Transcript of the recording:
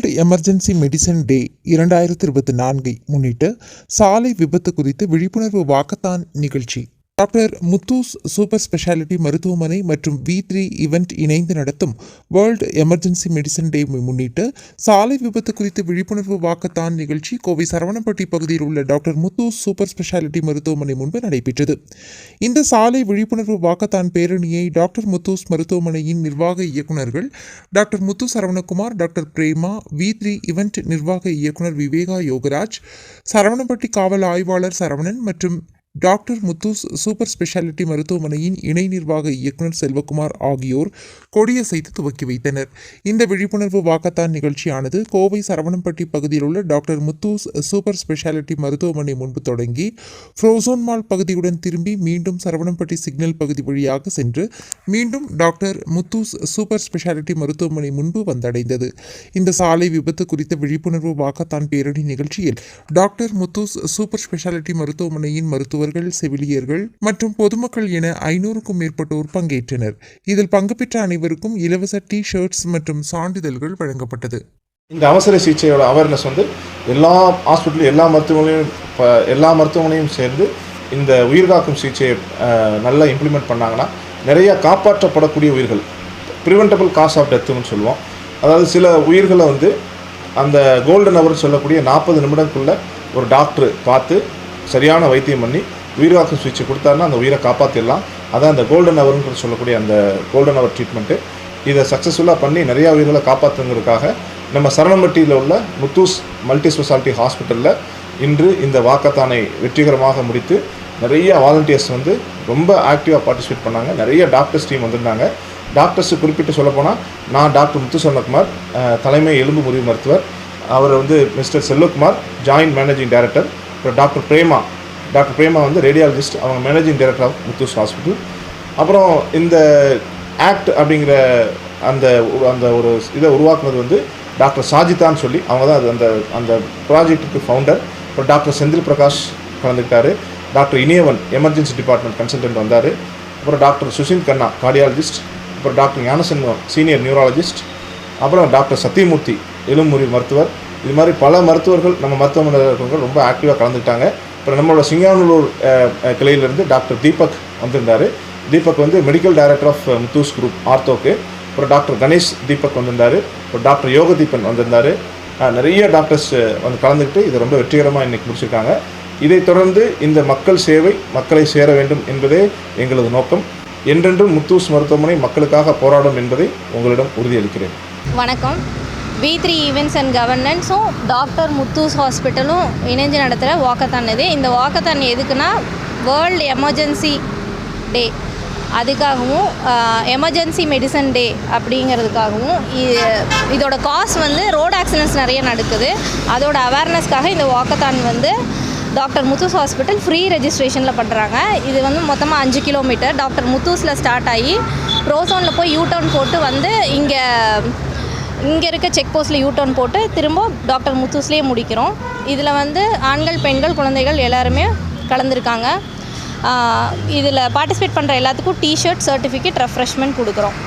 World emergency medicine டே 2024 முன்னிட்டு சாலை விபத்து குறித்து விழிப்புணர்வு வாக்கத்தான் நிகழ்ச்சி டாக்டர் முத்தூஸ் சூப்பர் ஸ்பெஷாலிட்டி மருத்துவமனை மற்றும் V3 ஈவெண்ட் இணைந்து நடத்தும் வேர்ல்டு எமர்ஜென்சி மெடிசன் டே முன்னிட்டு சாலை விபத்து குறித்து விழிப்புணர்வு வாக்கத்தான் நிகழ்ச்சி கோவை சரவணம்பட்டி பகுதியில் உள்ள டாக்டர் முத்தூஸ் சூப்பர் ஸ்பெஷாலிட்டி மருத்துவமனை முன்பு நடைபெற்றது. இந்த சாலை விழிப்புணர்வு வாக்கத்தான் பேரணியை டாக்டர் முத்தூஸ் மருத்துவமனையின் நிர்வாக இயக்குநர்கள் doctor Muthu Saravanakumar, doctor Prema, V3 event நிர்வாக இயக்குனர் விவேகா யோகராஜ், சரவணம்பட்டி காவல் ஆய்வாளர் சரவணன் மற்றும் டாக்டர் முத்தூஸ் சூப்பர் ஸ்பெஷாலிட்டி மருத்துவமனையின் இணை நிர்வாக இயக்குனர் செல்வகுமார் ஆகியோர் கொடியசைத்து துவக்கி வைத்தனர். இந்த விழிப்புணர்வு வாக்கத்தான் நிகழ்ச்சியானது கோவை சரவணம்பட்டி பகுதியில் உள்ள டாக்டர் முத்தூஸ் சூப்பர் ஸ்பெஷாலிட்டி மருத்துவமனை முன்பு தொடங்கி ஃப்ரோசோன் மால் பகுதியுடன் திரும்பி மீண்டும் சரவணம்பட்டி சிக்னல் பகுதி வழியாக சென்று மீண்டும் டாக்டர் முத்தூஸ் சூப்பர் ஸ்பெஷாலிட்டி மருத்துவமனை முன்பு வந்தடைந்தது. இந்த சாலை விபத்து குறித்த விழிப்புணர்வு வாக்கத்தான் பேரணி நிகழ்ச்சியில் டாக்டர் முத்தூஸ் சூப்பர் ஸ்பெஷாலிட்டி மருத்துவமனையின் மருத்துவர்கள், செவிலியர்கள் மற்றும் பொதுமக்கள் என 500க்கும் மேற்பட்டோர் பங்கேற்றனர். இதில் பங்கு பெற்ற அனைவருக்கும் இலவச டி-ஷர்ட்ஸ் மற்றும் சான்றிதழ்கள் வழங்கப்பட்டது. இந்த அவசர சிகிச்சையோட அவேர்னஸ் எல்லா ஹாஸ்பிட்டலும் எல்லா மருத்துவமனையும் சேர்ந்து இந்த உயிர்காக்கும் சிகிச்சையை நல்லா இம்ப்ளிமெண்ட் பண்ணாங்கன்னா நிறைய காப்பாற்றப்படக்கூடிய உயிர்கள், ப்ரிவென்டபிள் காஸ் ஆஃப் டெத்துன்னு சொல்லுவோம். அதாவது சில உயிர்களை அந்த கோல்டன் ஹவர்னு சொல்லக்கூடிய 40 நிமிடத்துக்குள்ளே ஒரு டாக்டர் பார்த்து சரியான வைத்தியம் பண்ணி உயிர்காக்கும் சிகிச்சை கொடுத்தாருன்னா அந்த உயிரை காப்பாற்றிடலாம். அதான் அந்த கோல்டன் ஹவர்னு சொல்லக்கூடிய அந்த கோல்டன் ஹவர் ட்ரீட்மெண்ட்டு. இதை சக்ஸஸ்ஃபுல்லாக பண்ணி நிறையா உயிர்களை காப்பாற்றுங்கிறதுக்காக நம்ம சரவணம்பட்டியில் உள்ள முத்தூஸ் மல்டி ஸ்பெஷாலிட்டி ஹாஸ்பிட்டலில் இன்று இந்த வாக்கத்தானை வெற்றிகரமாக முடித்து நிறைய வாலண்டியர்ஸ் ரொம்ப ஆக்டிவாக பார்ட்டிசிபேட் பண்ணாங்க. நிறைய டாக்டர்ஸ் டீம் வந்திருந்தாங்க. டாக்டர்ஸு குறிப்பிட்டு சொல்லப்போனால் நான் டாக்டர் முத்து சரவணகுமார், தலைமை எலும்பு முறிவு மருத்துவர். அவர் mister Selvakumar, joint managing director. அப்புறம் டாக்டர் பிரேமா ரேடியாலஜிஸ்ட், அவங்க managing director of Muthus hospital. அப்புறம் இந்த ஆக்ட் அப்படிங்கிற அந்த அந்த ஒரு இதை உருவாக்குனது டாக்டர் சாஜிதான்னு சொல்லி அவங்க தான் அந்த அந்த ப்ராஜெக்ட்டுக்கு ஃபவுண்டர். அப்புறம் டாக்டர் செந்தில் பிரகாஷ் கலந்துக்கிட்டார். டாக்டர் இனியவன் எமர்ஜென்சி டிபார்ட்மெண்ட் கன்சல்டன்ட் வந்தார். அப்புறம் டாக்டர் சுஷிந்த் கண்ணா கார்டியாலஜிஸ்ட். அப்புறம் டாக்டர் ஞானசெல்வம் சீனியர் நியூராலஜிஸ்ட். அப்புறம் டாக்டர் சத்தியமூர்த்தி எலும்புமுறிவு மருத்துவர். இது மாதிரி பல மருத்துவர்கள் நம்ம மருத்துவமனையில் இருக்கிறவங்க ரொம்ப ஆக்டிவாக கலந்துக்கிட்டாங்க. அப்புறம் நம்மளோட சிங்கானூர் கிளையிலேருந்து டாக்டர் தீபக் வந்திருந்தார். Deepak medical director of Muthus group ஆர்த்தோக்கு. அப்புறம் டாக்டர் கணேஷ் தீபக் வந்திருந்தார். அப்புறம் டாக்டர் யோகதீபன் வந்திருந்தார். நிறைய டாக்டர்ஸ் கலந்துக்கிட்டு இதை ரொம்ப வெற்றிகரமாக இன்றைக்கி முடிச்சிருக்காங்க. இதைத் தொடர்ந்து இந்த மக்கள் சேவை மக்களை சேர வேண்டும் என்பதே எங்களது நோக்கம். என்றென்றும் முத்தூஸ் மருத்துவமனை மக்களுக்காக போராடும் என்பதை உங்களிடம் உறுதியளிக்கிறேன். வணக்கம். V3 events and கவர்னன்ஸும் doctor Muthus ஹாஸ்பிட்டலும் இணைஞ்சு நடத்துகிற வாக்கத்தான் இது. இந்த வாக்கத்தான் எதுக்குன்னா வேர்ல்டு எமர்ஜென்சி டே அதுக்காகவும் எமர்ஜென்சி மெடிசன் டே அப்படிங்கிறதுக்காகவும் இதோட காஸ் ரோடு ஆக்சிடென்ட்ஸ் நிறைய நடக்குது. அதோட அவேர்னஸ்க்காக இந்த walkathon doctor Muthus hospital free ரெஜிஸ்ட்ரேஷனில் பண்ணுறாங்க. இது மொத்தமாக 5 கிலோமீட்டர் டாக்டர் முத்தூஸில் ஸ்டார்ட் ஆகி ப்ரோசோனில் போய் யூடர்ன் போட்டு இங்கே இருக்க செக் போஸ்ட்டில் யூடர்ன் போட்டு திரும்ப டாக்டர் முத்தூஸ்லேயே முடிக்கிறோம். இதில் ஆண்கள், பெண்கள், குழந்தைகள் எல்லாருமே கலந்துருக்காங்க. இதில் பார்ட்டிசிபேட் பண்ணுற எல்லாத்துக்கும் டி-ஷர்ட், சர்டிஃபிகேட், ரெஃப்ரெஷ்மெண்ட் கொடுக்குறோம்.